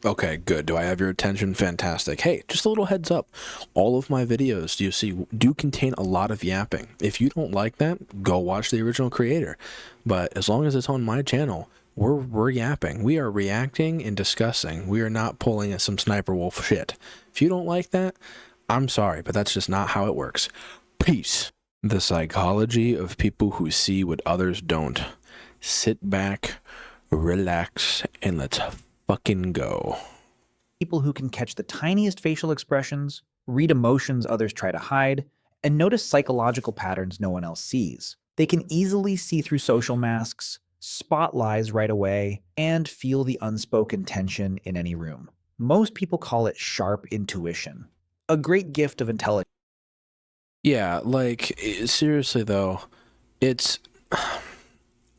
Okay, good. Do I have your attention? Fantastic. Hey, just a little heads up. All of my videos you see do contain a lot of yapping. If you don't like that, go watch the original creator. But as long as it's on my channel, we're yapping. We are reacting and discussing. We are not pulling at some sniper wolf shit. If you don't like that, I'm sorry, but that's just not how it works. Peace. The psychology of people who see what others don't. Sit back, relax, and let's fucking go. People who can catch the tiniest facial expressions, read emotions others try to hide, and notice psychological patterns no one else sees. They can easily see through social masks, spot lies right away, and feel the unspoken tension in any room. Most people call it sharp intuition, a great gift of intelligence. Yeah, like, seriously though, it's,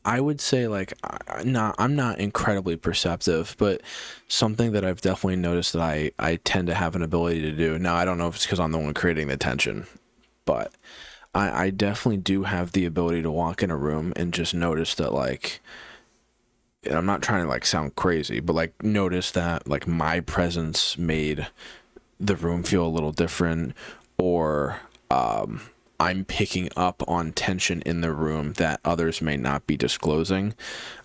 I would say, like, I'm not incredibly perceptive, but something that I've definitely noticed that I tend to have an ability to do. Now, I don't know if it's because I'm the one creating the tension, but I definitely do have the ability to walk in a room and just notice that, like, and I'm not trying to, like, sound crazy, but, like, notice that, like, my presence made the room feel a little different, or I'm picking up on tension in the room that others may not be disclosing.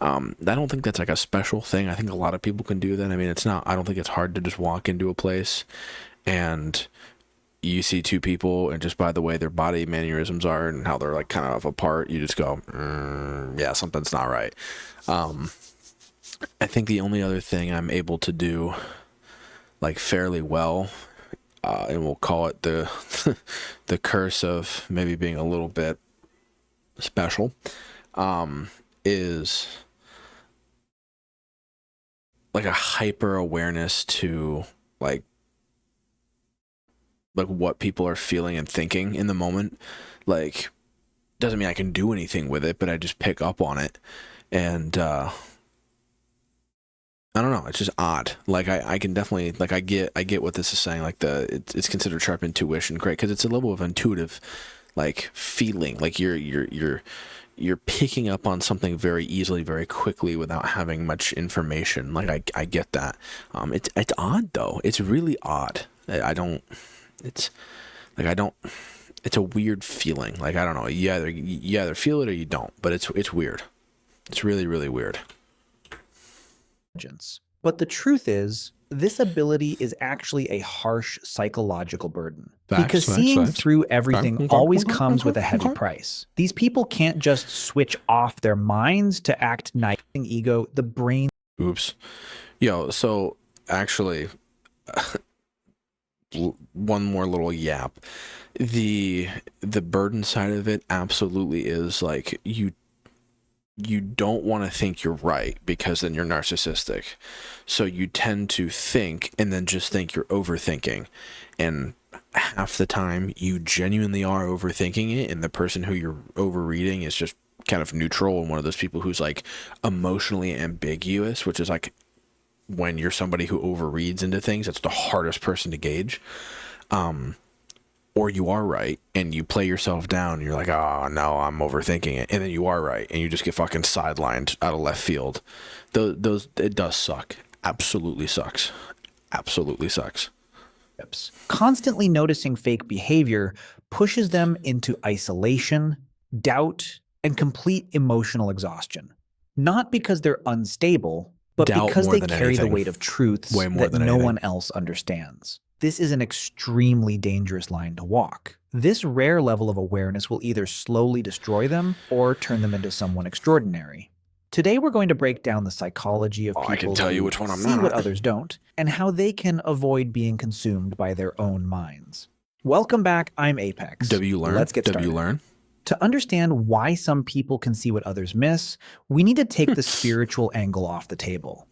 I don't think that's like a special thing. I think a lot of people can do that. I mean, it's not, I don't think it's hard to just walk into a place and you see two people, and just by the way their body mannerisms are and how they're like kind of apart, you just go, yeah, something's not right. I think the only other thing I'm able to do like fairly well, and we'll call it the the curse of maybe being a little bit special, is like a hyper awareness to like what people are feeling and thinking in the moment. Like, doesn't mean I can do anything with it, but I just pick up on it. And I don't know, it's just odd. Like, I can definitely, like, I get what this is saying. Like, it's considered sharp intuition, great, because it's a level of intuitive, like, feeling. Like, you're picking up on something very easily, very quickly, without having much information. Like, I get that. It's odd though. It's really odd. I don't. It's like, I don't. It's a weird feeling. Like, I don't know. You either feel it or you don't. But it's weird. It's really, really weird. But the truth is, this ability is actually a harsh psychological burden. Because seeing through everything always comes with a heavy price. These people can't just switch off their minds to act nice. Ego, the brain. Oops. Yo, so actually, one more little yap. The burden side of it absolutely is like, you don't want to think you're right, because then you're narcissistic. So you tend to think and then just think you're overthinking. And half the time you genuinely are overthinking it, and the person who you're overreading is just kind of neutral and one of those people who's like emotionally ambiguous, which is like when you're somebody who overreads into things, that's the hardest person to gauge. Or you are right and you play yourself down and you're like, oh no, I'm overthinking it, and then you are right and you just get fucking sidelined out of left field. Those it does suck. Absolutely sucks. Absolutely sucks. Constantly noticing fake behavior pushes them into isolation, doubt, and complete emotional exhaustion. Not because they're unstable, but because they carry the weight of truths that no one else understands. This is an extremely dangerous line to walk. This rare level of awareness will either slowly destroy them or turn them into someone extraordinary. Today we're going to break down the psychology of people I can tell you which one I'm see not. what others don't, and how they can avoid being consumed by their own minds. Welcome back, I'm Apex. W-Learn. Let's get started. W-Learn. To understand why some people can see what others miss, we need to take the spiritual angle off the table.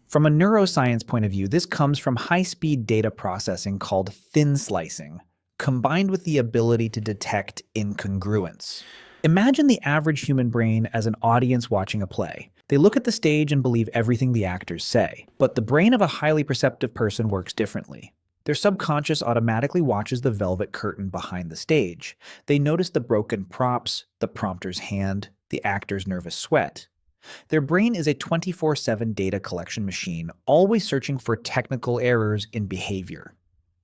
From a neuroscience point of view, this comes from high-speed data processing called thin slicing, combined with the ability to detect incongruence. Imagine the average human brain as an audience watching a play. They look at the stage and believe everything the actors say. But the brain of a highly perceptive person works differently. Their subconscious automatically watches the velvet curtain behind the stage. They notice the broken props, the prompter's hand, the actor's nervous sweat. Their brain is a 24/7 data collection machine, always searching for technical errors in behavior.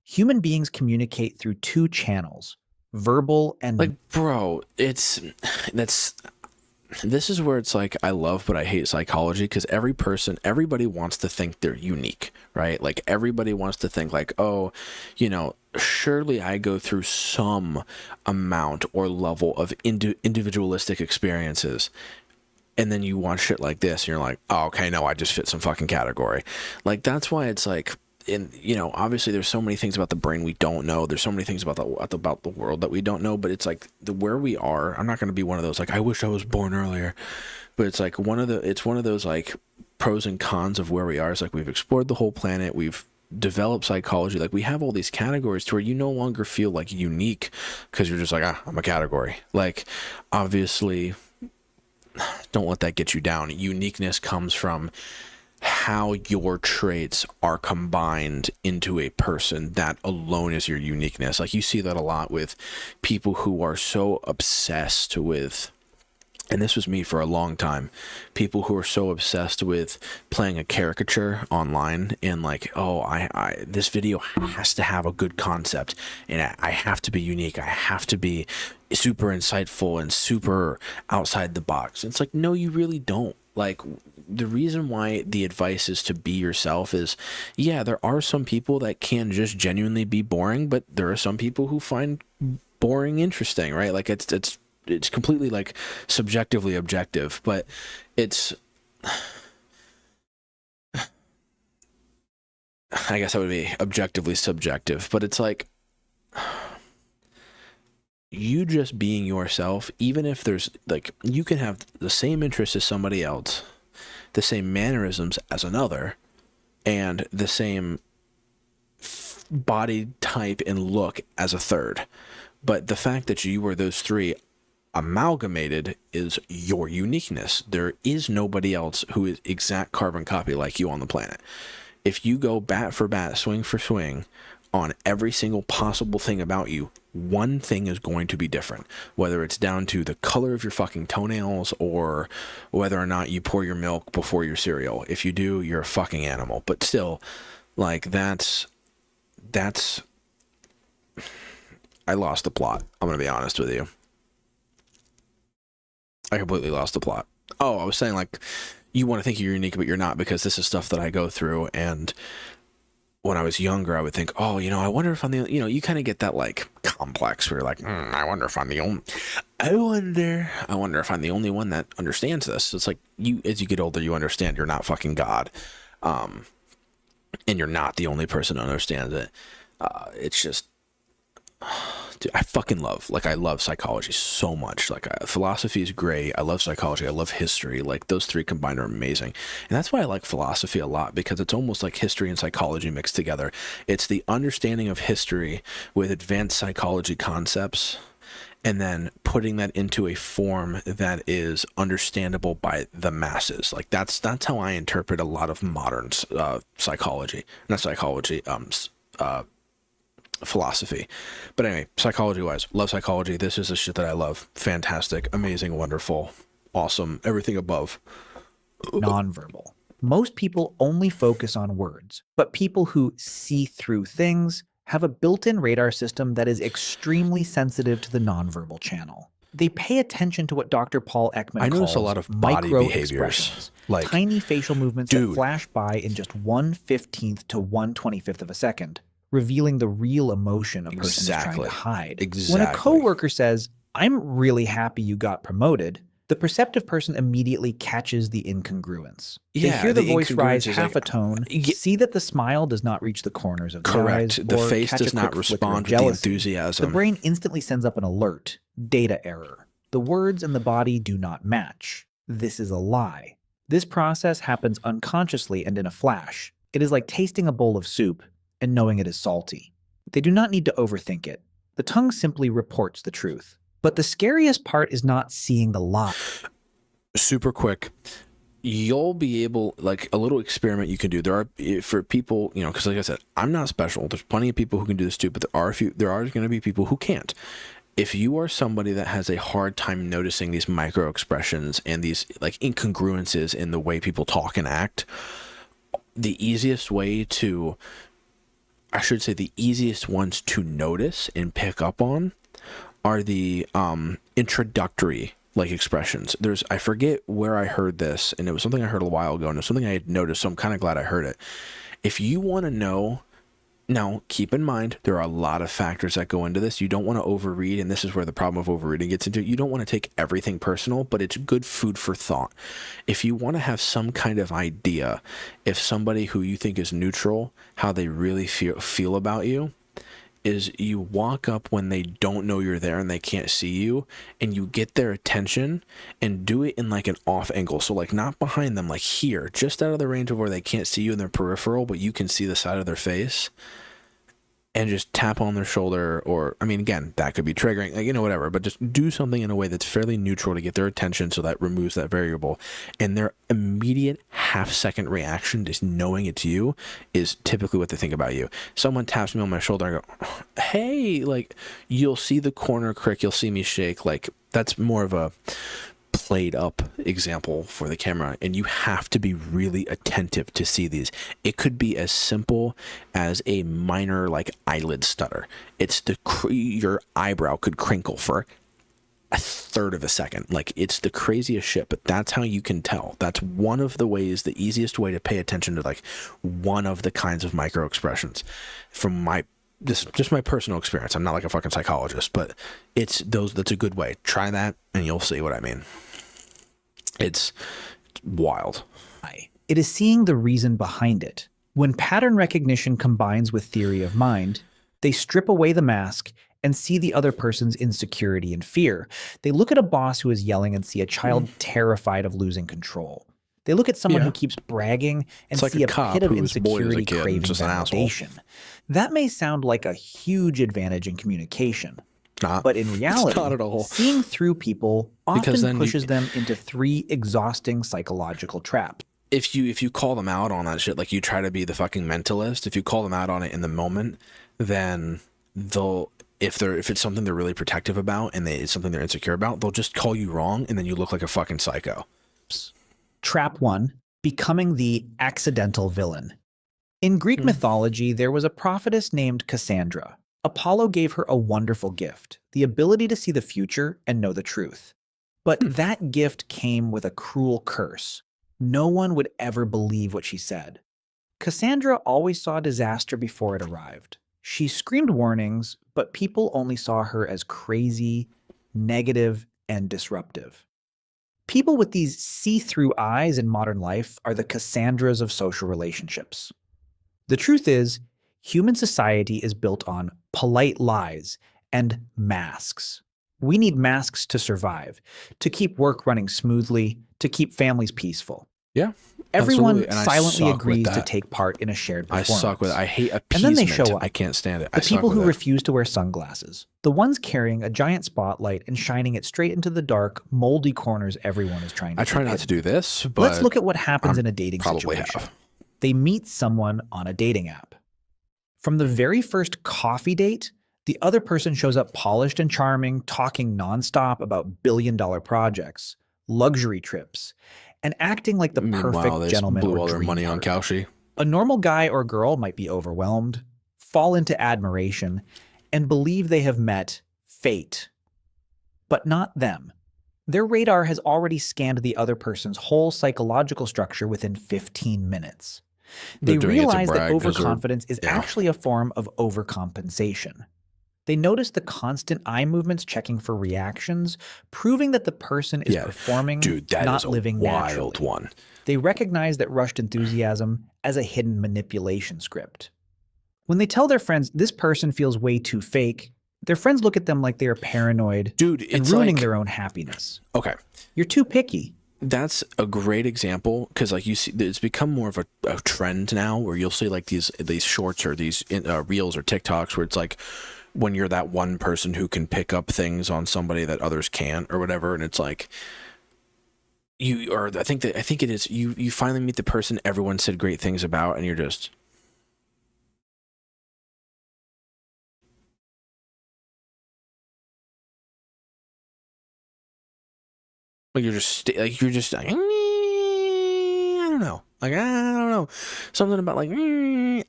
Human beings communicate through two channels, verbal and Like, bro, that's this is where it's like I love but I hate psychology, because everybody wants to think they're unique, right? Like everybody wants to think like, oh, surely I go through some amount or level of individualistic experiences. And then you watch shit like this and you're like, oh, okay, no, I just fit some fucking category. Like, that's why it's like, obviously there's so many things about the brain we don't know. There's so many things about the world that we don't know, but it's like where we are. I'm not going to be one of those, like, I wish I was born earlier, but it's like one of those like pros and cons of where we are. It's like we've explored the whole planet. We've developed psychology. Like we have all these categories to where you no longer feel like unique because you're just like, I'm a category. Like, obviously, don't let that get you down. Uniqueness comes from how your traits are combined into a person. That alone is your uniqueness. Like you see that a lot with people who are so obsessed with, and this was me for a long time, people who are so obsessed with playing a caricature online and like, oh, I this video has to have a good concept and I have to be unique. I have to be super insightful and super outside the box. It's like, no, you really don't. Like, the reason why the advice is to be yourself is, yeah, there are some people that can just genuinely be boring, but there are some people who find boring interesting, right? Like it's completely like subjectively objective, but it's, I guess that would be objectively subjective, but it's like you just being yourself, even if there's like, you can have the same interests as somebody else, the same mannerisms as another, and the same body type and look as a third. But the fact that you are those three amalgamated is your uniqueness. There is nobody else who is exact carbon copy like you on the planet. If you go bat for bat, swing for swing on every single possible thing about you, one thing is going to be different, whether it's down to the color of your fucking toenails or whether or not you pour your milk before your cereal. If you do, you're a fucking animal. But still, like, that's I lost the plot. I'm going to be honest with you. I completely lost the plot. Oh, I was saying, like, you want to think you're unique, but you're not, because this is stuff that I go through. And when I was younger, I would think, oh, I wonder if I'm the, you kind of get that like complex where you're like, I wonder if I'm the only, I wonder if I'm the only one that understands this. It's like as you get older, you understand you're not fucking God. And you're not the only person who understands it. It's just, dude, I love psychology so much. Like, philosophy is great. I love psychology. I love history. Like, those three combined are amazing. And that's why I like philosophy a lot, because it's almost like history and psychology mixed together. It's the understanding of history with advanced psychology concepts, and then putting that into a form that is understandable by the masses. Like, that's how I interpret a lot of modern philosophy. But anyway, psychology wise, love psychology. This is the shit that I love. Fantastic, amazing, wonderful, awesome, everything above. Nonverbal. Most people only focus on words, but people who see through things have a built-in radar system that is extremely sensitive to the nonverbal channel. They pay attention to what Dr. Paul Ekman I notice calls a lot of body behaviors, like tiny facial movements that flash by in just 1/15th to 1/25th of a second, revealing the real emotion a person is trying to hide. Exactly. When a coworker says, "I'm really happy you got promoted," the perceptive person immediately catches the incongruence. They hear the voice rise half a tone, see that the smile does not reach the corners of the eyes, the face does not respond to the enthusiasm. The brain instantly sends up an alert, data error. The words and the body do not match. This is a lie. This process happens unconsciously and in a flash. It is like tasting a bowl of soup and knowing it is salty. They do not need to overthink it. The tongue simply reports the truth. But the scariest part is not seeing the lie. Super quick. You'll be able, like, a little experiment you can do. There are, for people, because like I said, I'm not special. There's plenty of people who can do this too, but there are going to be people who can't. if you are somebody that has a hard time noticing these micro expressions and these like incongruences in the way people talk and act, the easiest way to, I should say, the easiest ones to notice and pick up on are the introductory like expressions. I forget where I heard this, and it was something I heard a while ago, and it was something I had noticed, so I'm kind of glad I heard it. If you want to know, now keep in mind there are a lot of factors that go into this. You don't want to overread, and this is where the problem of overreading gets into. You don't want to take everything personal, but it's good food for thought. If you want to have some kind of idea if somebody who you think is neutral, how they really feel about you, is you walk up when they don't know you're there and they can't see you, and you get their attention and do it in like an off angle. So like not behind them, like here, just out of the range of where they can't see you in their peripheral, but you can see the side of their face, and just tap on their shoulder. Or, I mean, again, that could be triggering, like, whatever, but just do something in a way that's fairly neutral to get their attention, so that removes that variable. And their immediate half-second reaction, just knowing it's you, is typically what they think about you. Someone taps me on my shoulder, I go, hey, like, you'll see the corner crick, you'll see me shake. Like, that's more of a played up example for the camera, and you have to be really attentive to see these. It could be as simple as a minor like eyelid stutter. It's your eyebrow could crinkle for a third of a second. Like, it's the craziest shit, but that's how you can tell. That's one of the ways, the easiest way to pay attention to like one of the kinds of micro expressions from just my personal experience. I'm not like a fucking psychologist, but that's a good way. Try that and you'll see what I mean. It's wild. It is seeing the reason behind it. When pattern recognition combines with theory of mind, they strip away the mask and see the other person's insecurity and fear. They look at a boss who is yelling and see a child terrified of losing control. They look at someone who keeps bragging and see a pit of insecurity craving validation. That may sound like a huge advantage in communication. But in reality, not at all. Seeing through people often pushes them into 3 exhausting psychological traps. If you call them out on that shit, like you try to be the fucking mentalist, if you call them out on it in the moment, then they'll, if it's something they're really protective about and it's something they're insecure about, they'll just call you wrong, and then you look like a fucking psycho. Trap 1, becoming the accidental villain. In Greek mythology, there was a prophetess named Cassandra. Apollo gave her a wonderful gift, the ability to see the future and know the truth. But that gift came with a cruel curse. No one would ever believe what she said. Cassandra always saw disaster before it arrived. She screamed warnings, but people only saw her as crazy, negative, and disruptive. People with these see-through eyes in modern life are the Cassandras of social relationships. The truth is, human society is built on polite lies and masks. We need masks to survive, to keep work running smoothly, to keep families peaceful. Yeah. Everyone silently agrees to take part in a shared performance. I suck with it. I hate appeasement. And then they show up. I can't stand it. The people who refuse to wear sunglasses. The ones carrying a giant spotlight and shining it straight into the dark, moldy corners everyone is trying to I try not to do this, but let's look at what happens in a dating situation. They meet someone on a dating app. From the very first coffee date, the other person shows up polished and charming, talking nonstop about billion-dollar projects, luxury trips, and acting like the perfect gentleman blew or all their dream money on partner. Kalshi. A normal guy or girl might be overwhelmed, fall into admiration, and believe they have met fate. But not them. Their radar has already scanned the other person's whole psychological structure within 15 minutes. They realize that overconfidence is actually a form of overcompensation. They notice the constant eye movements checking for reactions, proving that the person is performing, not living naturally. One. They recognize that rushed enthusiasm as a hidden manipulation script. When they tell their friends this person feels way too fake, their friends look at them like they are paranoid and ruining their own happiness. Okay. You're too picky. That's a great example, because like you see, it's become more of a trend now where you'll see like these shorts or these reels or TikToks where it's like when you're that one person who can pick up things on somebody that others can't or whatever, and it's like I think it is you finally meet the person everyone said great things about, and you're just Like you're just like, I don't know. Like, I don't know. Something about like,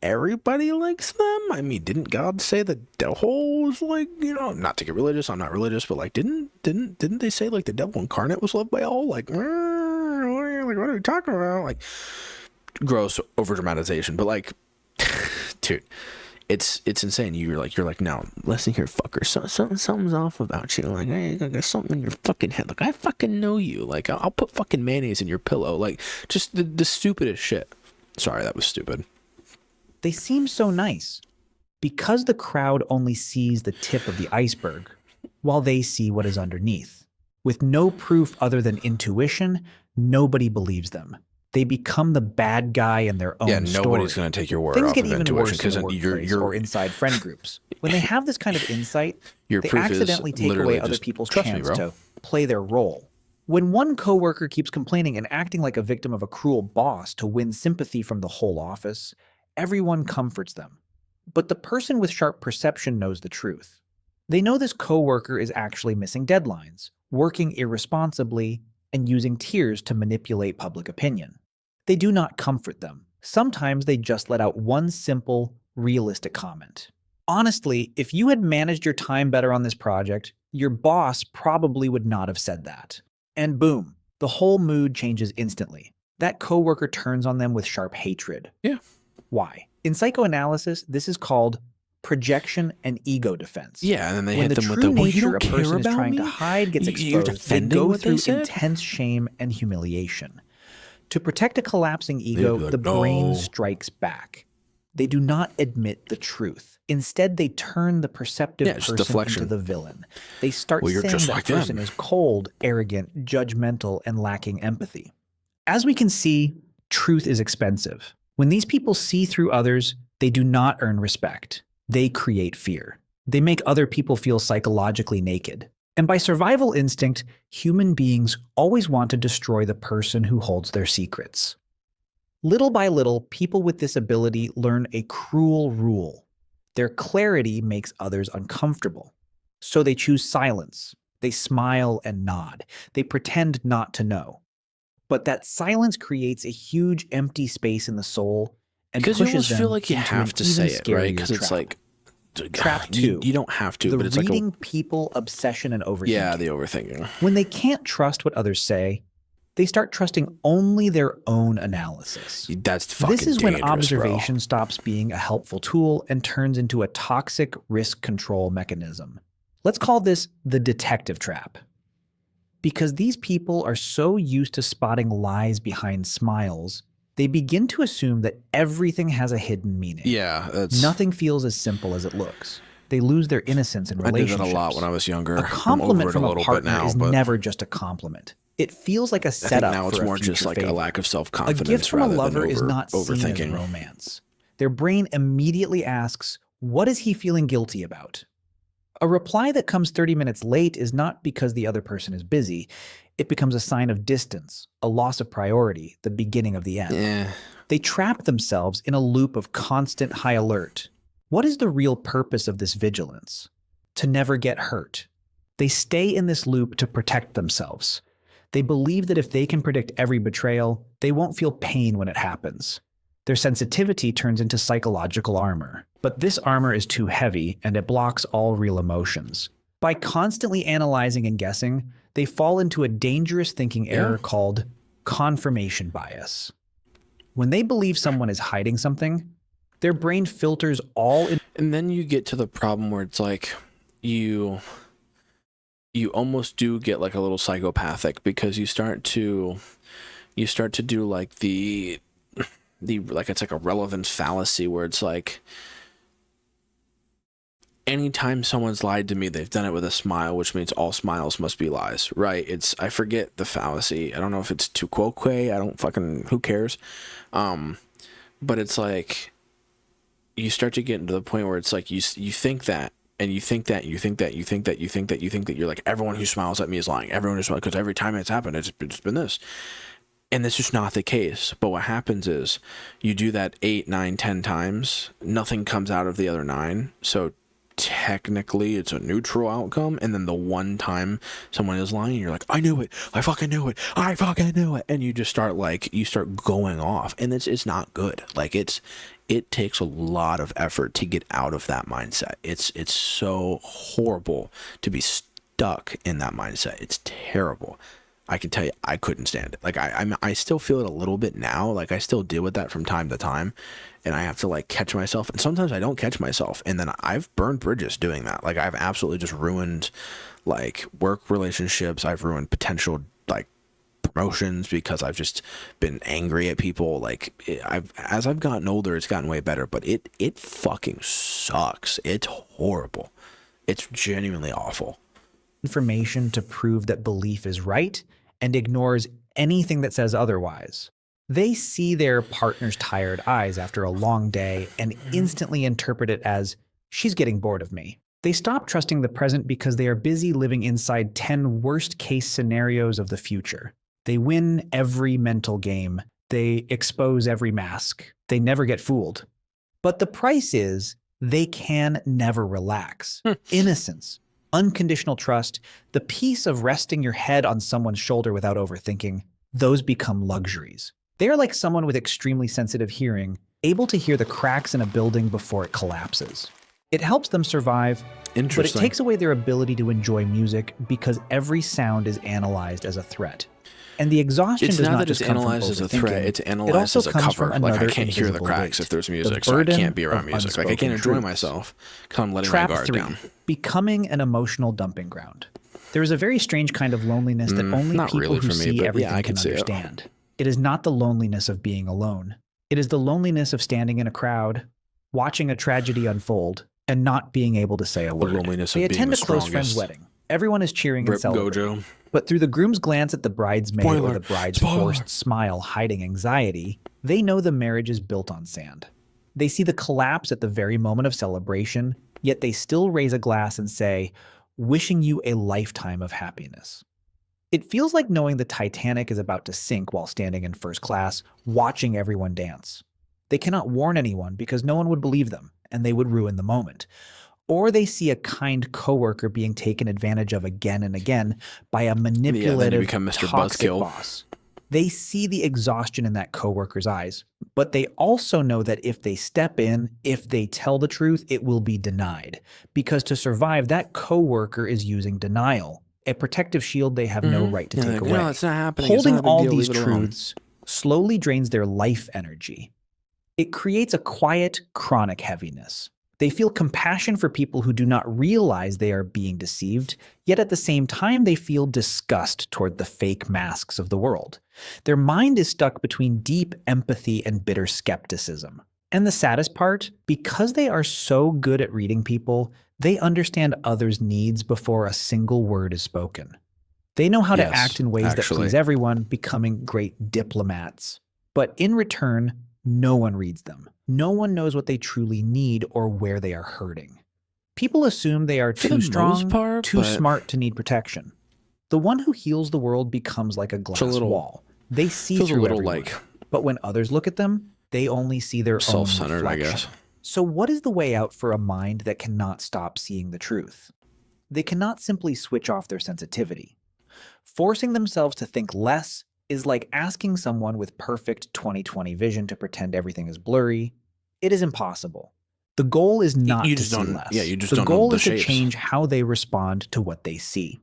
everybody likes them. I mean, didn't God say the devil was like, not to get religious, I'm not religious, but like, didn't they say like the devil incarnate was loved by all? Like, what are you talking about? Like, gross over dramatization, but like, dude, it's insane. You're like, now listen here, fucker. Something's off about you. Like, hey, there's something in your fucking head. Like, I fucking know you. Like, I'll put fucking mayonnaise in your pillow. Like, just the stupidest shit. Sorry, that was stupid. They seem so nice because the crowd only sees the tip of the iceberg while they see what is underneath. With no proof other than intuition, nobody believes them. They become the bad guy in their own story. Yeah, nobody's going to take your word Things off get of even intuition worse in the workplace or inside friend groups. When they have this kind of insight, your they proof accidentally is take literally away other just, people's trust me, chance bro. to play their role. When one coworker keeps complaining and acting like a victim of a cruel boss to win sympathy from the whole office, everyone comforts them. But the person with sharp perception knows the truth. They know this coworker is actually missing deadlines, working irresponsibly, and using tears to manipulate public opinion. They do not comfort them. Sometimes they just let out one simple, realistic comment. Honestly, if you had managed your time better on this project, your boss probably would not have said that. And boom, the whole mood changes instantly. That coworker turns on them with sharp hatred. Yeah. Why? In psychoanalysis, this is called projection and ego defense. Yeah, and then they when hit the them with true the, well, nature you don't a care person is about trying me? to hide gets You're exposed, they defending go what they through said? intense shame and humiliation. To protect a collapsing They'd ego, be like, the brain "No." strikes back. They do not admit the truth. Instead, they turn the perceptive Yeah, it's person deflection. into the villain. They start Well, you're saying just that like person them. is cold, arrogant, judgmental, and lacking empathy. As we can see, truth is expensive. When these people see through others, they do not earn respect. They create fear. They make other people feel psychologically naked. And by survival instinct, human beings always want to destroy the person who holds their secrets. Little by little, people with this ability learn a cruel rule. Their clarity makes others uncomfortable. So they choose silence. They smile and nod. They pretend not to know. But that silence creates a huge empty space in the soul and Because you pushes almost them feel like you into have an to even say it, right? scarier Because it's trap. like, Trap you 2. don't have to, The but it's like reading people obsession and overthinking. yeah, the overthinking. When they can't trust what others say, they start trusting only their own analysis. That's fucking This is when dangerous, observation stops being a helpful tool and turns into a toxic risk control mechanism. Let's call this the detective trap. Because these people are so used to spotting lies behind smiles, they begin to assume that everything has a hidden meaning. Yeah, that's Nothing feels as simple as it looks. They lose their innocence in I did relationships. that a lot when I was younger. A I'm compliment over it from a a little bit partner now, is but never just a compliment. It feels like a I think setup now it's for more a just future like favor. a lack of A self-confidence gift from a rather lover than is not seen as overthinking. romance. Their brain immediately asks, what is he feeling guilty about? A reply that comes 30 minutes late is not because the other person is busy. It becomes a sign of distance, a loss of priority, the beginning of the end. Yeah. They trap themselves in a loop of constant high alert. What is the real purpose of this vigilance? To never get hurt. They stay in this loop to protect themselves. They believe that if they can predict every betrayal, they won't feel pain when it happens. Their sensitivity turns into psychological armor. But this armor is too heavy, and it blocks all real emotions. By constantly analyzing and guessing, they fall into a dangerous thinking error called confirmation bias. When they believe someone is hiding something, their brain filters all in. And then you get to the problem where it's like you almost do get like a little psychopathic because you start to do like the like it's like a relevance fallacy where it's like anytime someone's lied to me, they've done it with a smile, which means all smiles must be lies, right? I forget the fallacy. I don't know if it's tu quoque. I don't fucking, who cares? But it's like, you start to get into the point where it's like, you think that, and you think that, you think that, you think that, you think that, you think that you're like, everyone who smiles at me is lying. Everyone who smiles, because every time it's happened, it's been this. And that's just not the case. But what happens is you do that 8, 9, 10 times, nothing comes out of the other 9. So technically it's a neutral outcome, and then the one time someone is lying, you're like, I knew it, I fucking knew it, I fucking knew it, and you just start going off, and it's not good. Like it takes a lot of effort to get out of that mindset. It's so horrible to be stuck in that mindset. It's terrible. I can tell you, I couldn't stand it. Like I still feel it a little bit now. Like I still deal with that from time to time, and I have to like catch myself. And sometimes I don't catch myself, and then I've burned bridges doing that. Like I've absolutely just ruined like work relationships. I've ruined potential like promotions because I've just been angry at people. Like as I've gotten older, it's gotten way better, but it fucking sucks. It's horrible. It's genuinely awful. Information to prove that belief is right and ignores anything that says otherwise. They see their partner's tired eyes after a long day and instantly interpret it as, she's getting bored of me. They stop trusting the present because they are busy living inside 10 worst-case scenarios of the future. They win every mental game. They expose every mask. They never get fooled. But the price is they can never relax. Innocence, unconditional trust, the peace of resting your head on someone's shoulder without overthinking, those become luxuries. They are like someone with extremely sensitive hearing, able to hear the cracks in a building before it collapses. It helps them survive, but it takes away their ability to enjoy music because every sound is analyzed as a threat. And the exhaustion does not just come from overthinking. It's analyzed as a threat, it's analyzed as a cover. Like I can't hear the cracks if there's music, so I can't be around music. Like I can't enjoy myself because I'm letting my guard down. Becoming an emotional dumping ground. There is a very strange kind of loneliness that only people who see everything can understand. It is not the loneliness of being alone. It is the loneliness of standing in a crowd, watching a tragedy unfold, and not being able to say a word. They attend a close friend's wedding. Everyone is cheering and celebrating. But through the groom's glance at the bridesmaid or the bride's forced smile hiding anxiety, they know the marriage is built on sand. They see the collapse at the very moment of celebration, yet they still raise a glass and say, wishing you a lifetime of happiness. It feels like knowing the Titanic is about to sink while standing in first class, watching everyone dance. They cannot warn anyone because no one would believe them, and they would ruin the moment. Or they see a kind coworker being taken advantage of again and again by a manipulative, toxic boss. They see the exhaustion in that coworker's eyes, but they also know that if they step in, if they tell the truth, it will be denied. Because to survive, that coworker is using denial, a protective shield they have no right to take away. No, it's not happening. Holding all these truths slowly drains their life energy. It creates a quiet, chronic heaviness. They feel compassion for people who do not realize they are being deceived, yet at the same time they feel disgust toward the fake masks of the world. Their mind is stuck between deep empathy and bitter skepticism. And the saddest part, because they are so good at reading people, they understand others' needs before a single word is spoken. They know how to act in ways that please everyone, becoming great diplomats. But in return, no one reads them. No one knows what they truly need or where they are hurting. People assume they are too strong, too smart to need protection. The one who heals the world becomes like a glass wall. They see through everyone. But when others look at them, they only see their own self-centered, I guess. So what is the way out for a mind that cannot stop seeing the truth? They cannot simply switch off their sensitivity. Forcing themselves to think less is like asking someone with perfect 20/20 vision to pretend everything is blurry. It is impossible. The goal is not to see less. The goal is to change how they respond to what they see.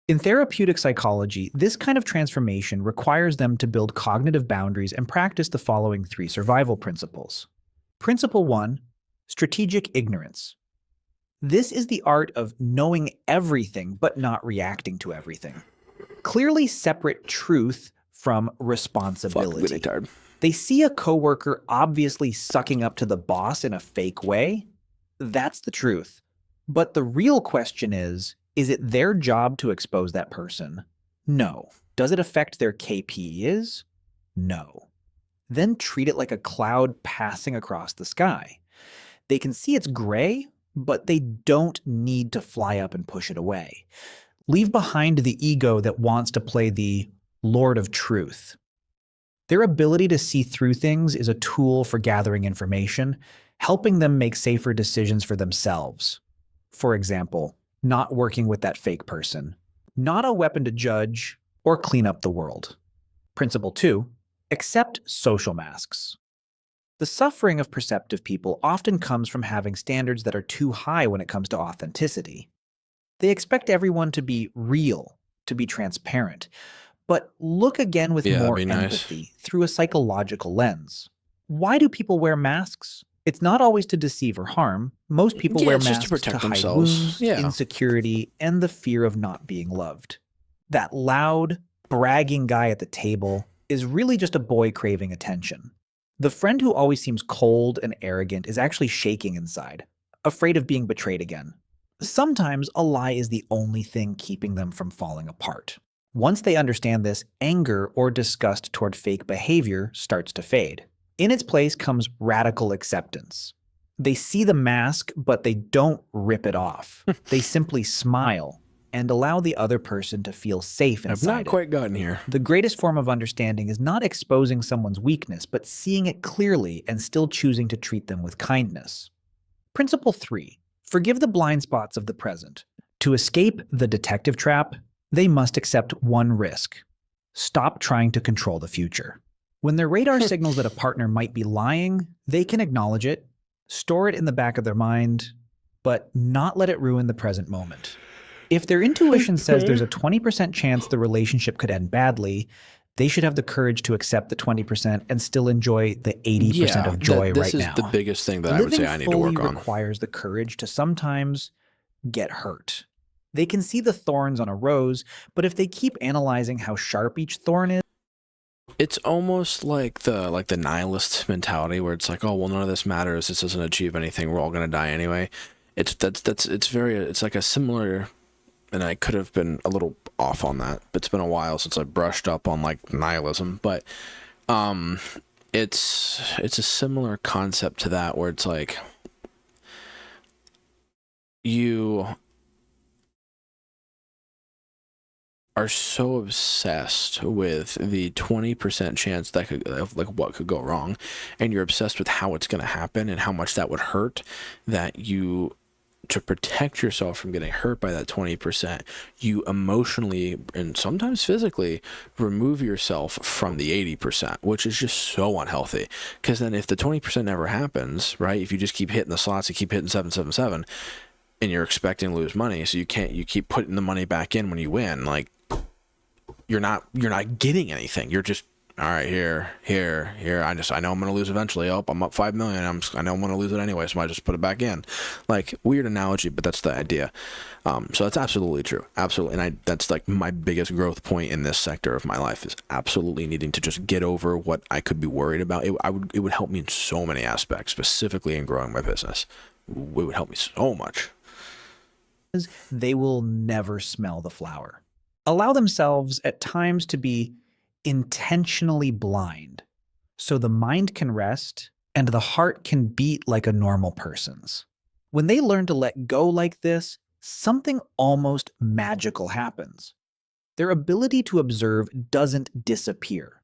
In therapeutic psychology, this kind of transformation requires them to build cognitive boundaries and practice the following 3 survival principles. Principle 1, strategic ignorance. This is the art of knowing everything but not reacting to everything. Clearly separate truth from responsibility. They see a coworker obviously sucking up to the boss in a fake way. That's the truth. But the real question is it their job to expose that person? No. Does it affect their KPIs? No. Then treat it like a cloud passing across the sky. They can see it's gray, but they don't need to fly up and push it away. Leave behind the ego that wants to play the Lord of Truth. Their ability to see through things is a tool for gathering information, helping them make safer decisions for themselves. For example, not working with that fake person, not a weapon to judge or clean up the world. Principle 2, accept social masks. The suffering of perceptive people often comes from having standards that are too high when it comes to authenticity. They expect everyone to be real, to be transparent. But look again with Yeah, that'd more be nice. empathy through a psychological lens. Why do people wear masks? It's not always to deceive or harm. Most people Yeah, wear it's just to masks protect hide themselves. wounds, Yeah. insecurity, and the fear of not being loved. That loud, bragging guy at the table is really just a boy craving attention. The friend who always seems cold and arrogant is actually shaking inside, afraid of being betrayed again. Sometimes a lie is the only thing keeping them from falling apart. Once they understand this, anger or disgust toward fake behavior starts to fade. In its place comes radical acceptance. They see the mask, but they don't rip it off. They simply smile and allow the other person to feel safe I've inside not it. quite gotten here. The greatest form of understanding is not exposing someone's weakness, but seeing it clearly and still choosing to treat them with kindness. Principle 3, forgive the blind spots of the present. To escape the detective trap, they must accept one risk. Stop trying to control the future. When their radar signals that a partner might be lying, they can acknowledge it, store it in the back of their mind, but not let it ruin the present moment. If their intuition says there's a 20% chance the relationship could end badly, they should have the courage to accept the 20% and still enjoy the 80% of joy this right is now. the biggest thing that I would Living say I need to work fully on. requires the courage to sometimes get hurt. They can see the thorns on a rose, but if they keep analyzing how sharp each thorn is, It's almost like the nihilist mentality where it's like, oh well, none of this matters. This doesn't achieve anything. We're all gonna die anyway. It's like a similar, and I could have been a little off on that. But it's been a while since I brushed up on like nihilism. But it's a similar concept to that where it's like you are so obsessed with the 20% chance that of like what could go wrong, and you're obsessed with how it's going to happen and how much that would hurt, that you, to protect yourself from getting hurt by that 20%, you emotionally and sometimes physically remove yourself from the 80%, which is just so unhealthy. Because then if the 20% never happens, right, if you just keep hitting the slots, you keep hitting 777, and you're expecting to lose money, so you keep putting the money back in when you win, like you're not getting anything. You're just, all right, here. I know I'm going to lose eventually. Oh, I'm up 5 million. I know I'm going to lose it anyway, so I just put it back in. Like, weird analogy, but that's the idea. So that's absolutely true. Absolutely. And that's like my biggest growth point in this sector of my life, is absolutely needing to just get over what I could be worried about. It would help me in so many aspects, specifically in growing my business. It would help me so much. they will never smell the flower. Allow themselves at times to be intentionally blind so the mind can rest and the heart can beat like a normal person's. When they learn to let go like this, something almost magical happens. Their ability to observe doesn't disappear.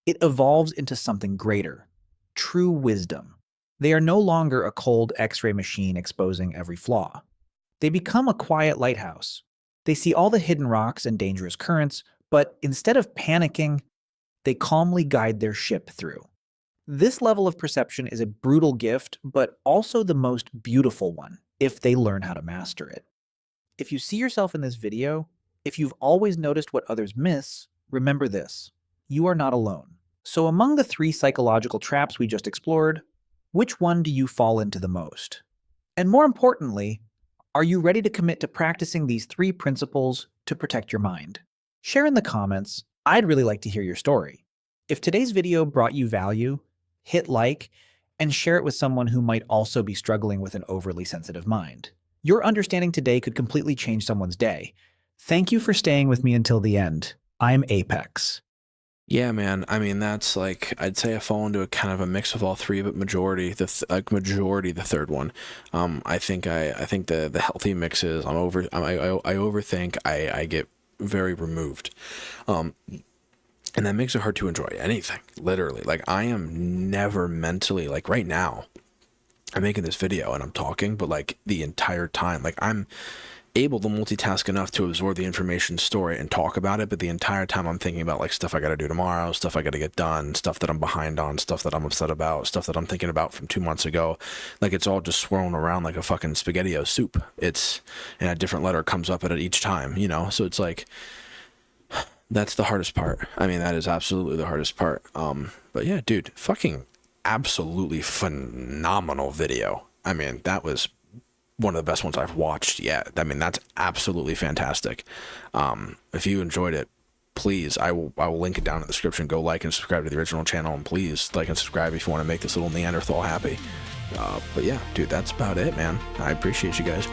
It evolves into something greater, true wisdom. They are no longer a cold X-ray machine exposing every flaw. They become a quiet lighthouse. They see all the hidden rocks and dangerous currents, but instead of panicking, they calmly guide their ship through. This level of perception is a brutal gift, but also the most beautiful one, if they learn how to master it. If you see yourself in this video, if you've always noticed what others miss, remember this: you are not alone. So among the 3 psychological traps we just explored, which one do you fall into the most? And more importantly, are you ready to commit to practicing these 3 principles to protect your mind? Share in the comments. I'd really like to hear your story. If today's video brought you value, hit like and share it with someone who might also be struggling with an overly sensitive mind. Your understanding today could completely change someone's day. Thank you for staying with me until the end. I'm Apex. Yeah, man. I mean, that's like, I'd say I fall into a kind of a mix of all 3, but majority the third one. I think the healthy mix is I overthink. I get very removed, and that makes it hard to enjoy anything. Literally, like I am never mentally, like right now, I'm making this video and I'm talking, but like the entire time, like I'm able to multitask enough to absorb the information, store it, and talk about it, but the entire time I'm thinking about like stuff I got to do tomorrow, stuff I got to get done, stuff that I'm behind on, stuff that I'm upset about, stuff that I'm thinking about from 2 months ago. Like it's all just swirling around like a fucking SpaghettiO soup. It's, and a different letter comes up at it each time, you know? So it's like, that's the hardest part. I mean, that is absolutely the hardest part. But yeah, dude, fucking absolutely phenomenal video. I mean, that was one of the best ones I've watched yet. I mean, that's absolutely fantastic. If you enjoyed it, please, I will link it down in the description. Go like and subscribe to the original channel, and please like and subscribe if you want to make this little Neanderthal happy. But yeah, dude, that's about it, man. I appreciate you guys.